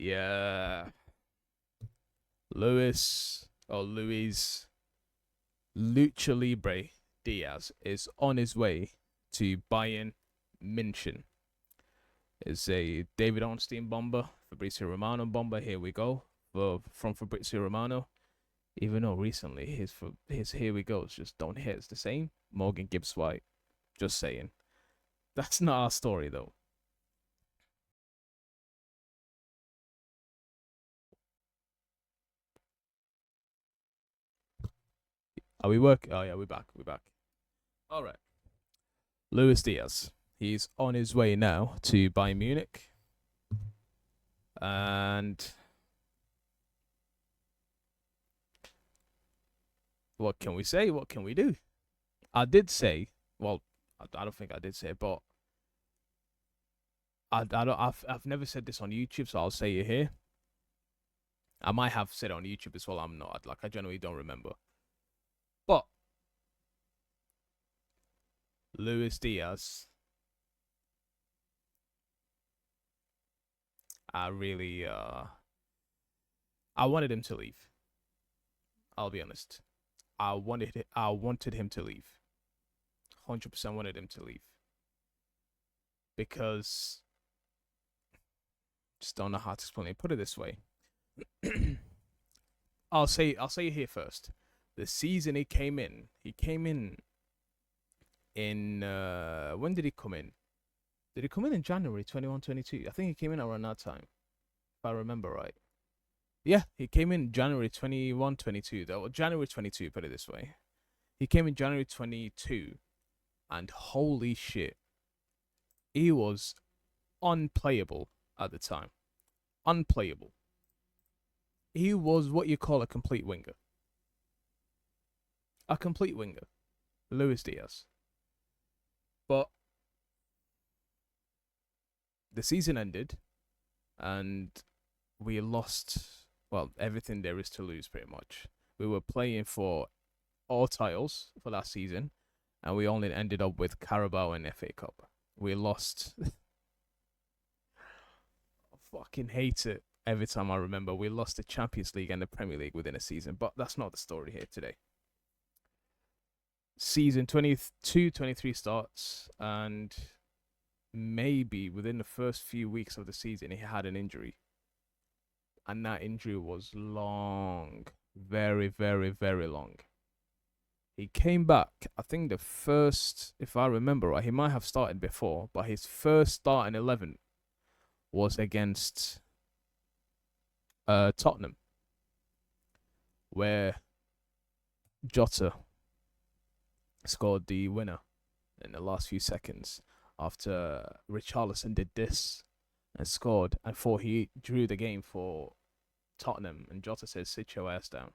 Yeah. Luis Lucha Libre Diaz is on his way to Bayern München. It's a David Ornstein bomber, Fabrizio Romano bomber. Here we go. From Fabrizio Romano. Even though recently his here we goes just don't hit. It's the same. Morgan Gibbs White. Just saying. That's not our story though. Are we working? Oh yeah, we're back. We're back. All right. Luis Diaz. He's on his way now to Bayern Munich. And what can we say? What can we do? I did say, well, I don't think I did say it, but I've never said this on YouTube, so I'll say it here. I might have said it on YouTube as well. I'm not. Like, I generally don't remember. But Luis Diaz, I really I wanted him to leave. I'll be honest. I wanted him to leave. 100% wanted him to leave. Because just don't know how to explain it. Put it this way. I'll say it here first. The season he came in when did he come in? Did he come in January 21, 22? I think he came in around that time, if I remember right. Yeah, he came in January 21, 22. January 22, put it this way. He came in January 22, and holy shit, he was unplayable at the time. Unplayable. He was what you call a complete winger. A complete winger. Luis Diaz. But the season ended, and we lost, well, everything there is to lose, pretty much. We were playing for all titles for last season, and we only ended up with Carabao and FA Cup. We lost. I fucking hate it every time I remember. We lost the Champions League and the Premier League within a season, but that's not the story here today. Season 22-23 starts, and maybe within the first few weeks of the season, he had an injury. And that injury was long. Very, very, very long. He came back, I think the first, if I remember right, he might have started before, but his first start in 11 was against Tottenham, where Jota scored the winner in the last few seconds after Richarlison did this and scored, and thought he drew the game for Tottenham, and Jota says, "Sit your ass down."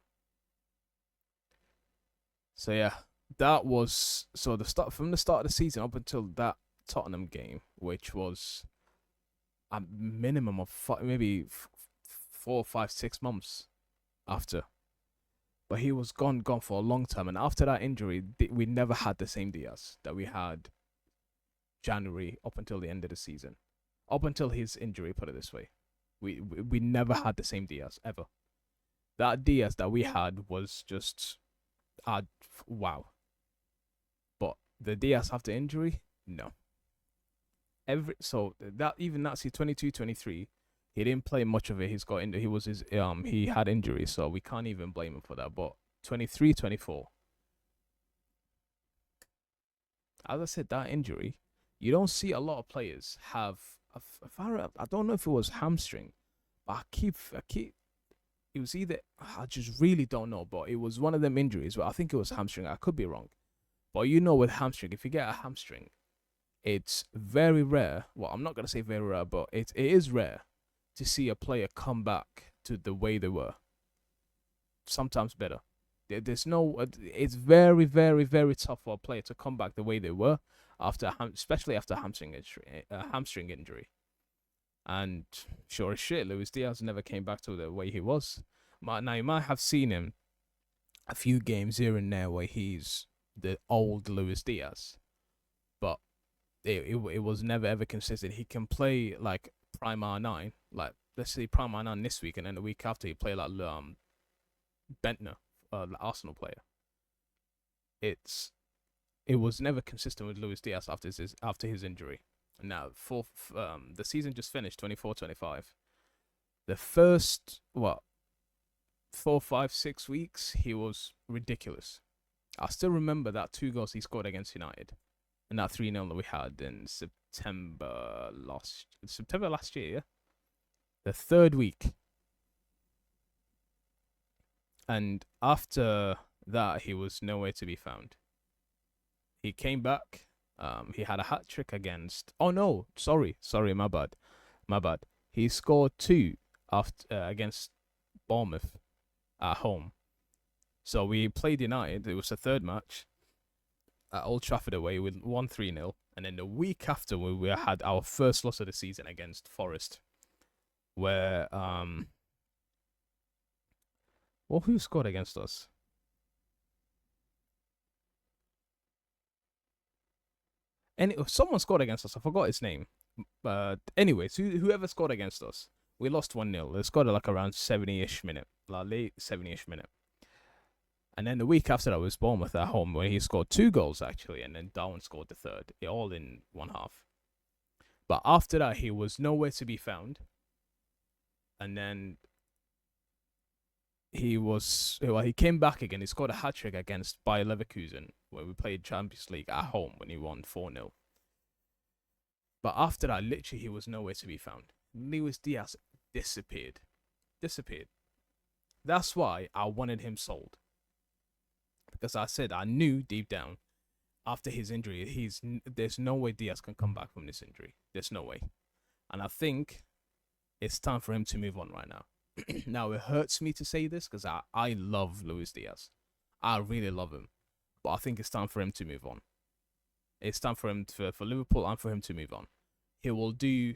So yeah, that was the start from the start of the season up until that Tottenham game, which was a minimum of maybe 4, 5, 6 months after. But he was gone for a long time, and after that injury, we never had the same Diaz that we had January up until the end of the season, up until his injury. Put it this way, we never had the same Diaz ever. That Diaz that we had was just, wow. But the Diaz after injury, no. So that even that 22-23, he didn't play much of it. He had injuries, so we can't even blame him for that. But 23-24, as I said, that injury, you don't see a lot of players have. I don't know if it was hamstring, but it was either, I just really don't know, but it was one of them injuries. But I think it was hamstring. I could be wrong, but with hamstring, if you get a hamstring, it's very rare. Well, I'm not gonna say very rare, but it is rare to see a player come back to the way they were. Sometimes better. There's no. It's very, very, very tough for a player to come back the way they were especially after hamstring injury. And sure as shit, Luis Diaz never came back to the way he was. Now you might have seen him a few games here and there where he's the old Luis Diaz, but it was never ever consistent. He can play like Prime R9, like let's say Prime R9 this week, and then the week after he play like Bentner, the Arsenal player. It was never consistent with Luis Diaz after his injury. Now, the season just finished 24-25. The first 4, 5, 6 weeks he was ridiculous. I still remember that 2 goals he scored against United, and that 3-0 that we had in September last year. Yeah? The third week, and after that he was nowhere to be found. He came back. He had a hat trick against. Oh no, sorry, my bad. He scored 2 after against Bournemouth at home. So we played United. It was the third match at Old Trafford away. We won 3-0, and then the week after we had our first loss of the season against Forest, where who scored against us? And someone scored against us. I forgot his name. But anyways, whoever scored against us, we lost 1-0. They scored like around 70-ish minute, like late 70-ish minute. And then the week after that was Bournemouth at home, where he scored 2 goals actually, and then Darwin scored the third, all in one half. But after that, he was nowhere to be found. And then he came back again. He scored a hat trick against Bayer Leverkusen, where we played Champions League at home when he won 4-0. But after that, literally, he was nowhere to be found. Luis Diaz disappeared. That's why I wanted him sold. Because I said I knew deep down, after his injury, there's no way Diaz can come back from this injury. There's no way. And I think it's time for him to move on right now. Now, it hurts me to say this because I love Luis Diaz. I really love him. But I think it's time for him to move on. It's time for him for Liverpool and for him to move on. He will do.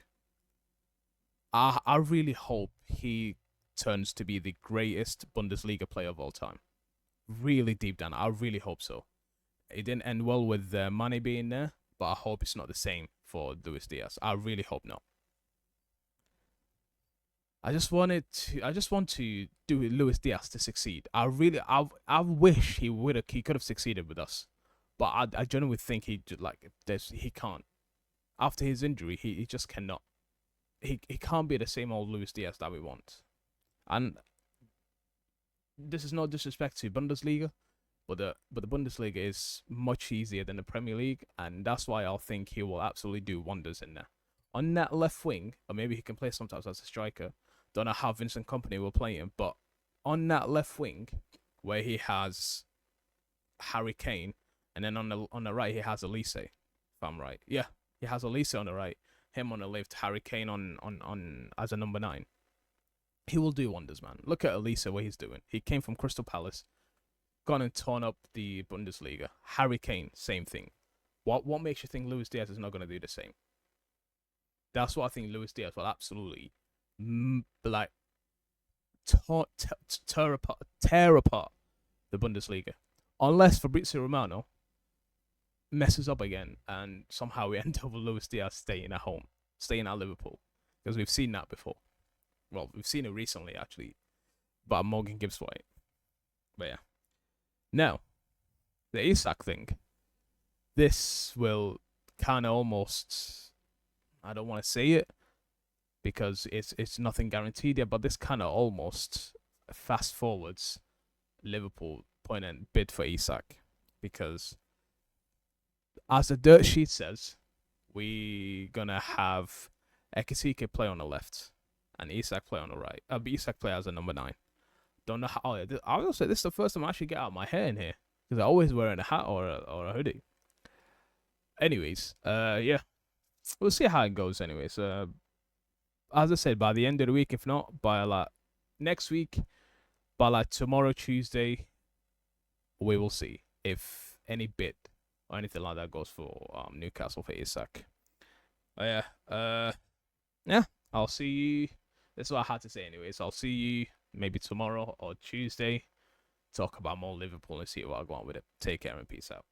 I really hope he turns to be the greatest Bundesliga player of all time. Really deep down, I really hope so. It didn't end well with Mane being there, but I hope it's not the same for Luis Diaz. I really hope not. I just want to do Luis Diaz to succeed. I wish he could have succeeded with us, but I genuinely think he can't. After his injury, he just cannot. He can't be the same old Luis Diaz that we want. And this is no disrespect to Bundesliga, but the Bundesliga is much easier than the Premier League, and that's why I think he will absolutely do wonders in there. On that left wing, or maybe he can play sometimes as a striker. Don't know how Vincent Kompany will play him, but on that left wing, where he has Harry Kane, and then on the right he has Elise, if I'm right. Yeah, he has Elise on the right, him on the left, Harry Kane on as a number 9. He will do wonders, man. Look at Elise, what he's doing. He came from Crystal Palace, gone and torn up the Bundesliga. Harry Kane, same thing. What makes you think Luis Diaz is not going to do the same? That's what I think Luis Diaz will absolutely tear apart the Bundesliga, unless Fabrizio Romano messes up again and somehow we end up with Luis Diaz staying at Liverpool, because we've seen that before. Well, we've seen it recently actually, but Morgan Gibbs-White. But yeah, now the Isak thing. This will kind of almost, I don't want to say it, because it's nothing guaranteed yet, but this kind of almost fast forwards Liverpool point and bid for Isak, because as the dirt sheet says, we gonna have Ekitike play on the left and Isak play on the right. Isak play as a number 9. Don't know how. I will say this is the first time I actually get out my hair in here, because I always wearing a hat or a hoodie. Anyways, yeah, we'll see how it goes. Anyways, as I said, by the end of the week, if not by like next week, by like tomorrow, Tuesday, we will see if any bid or anything like that goes for Newcastle for Isak. Yeah, yeah, I'll see you. That's what I had to say anyways. I'll see you maybe tomorrow or Tuesday. Talk about more Liverpool and see what I go on with it. Take care and peace out.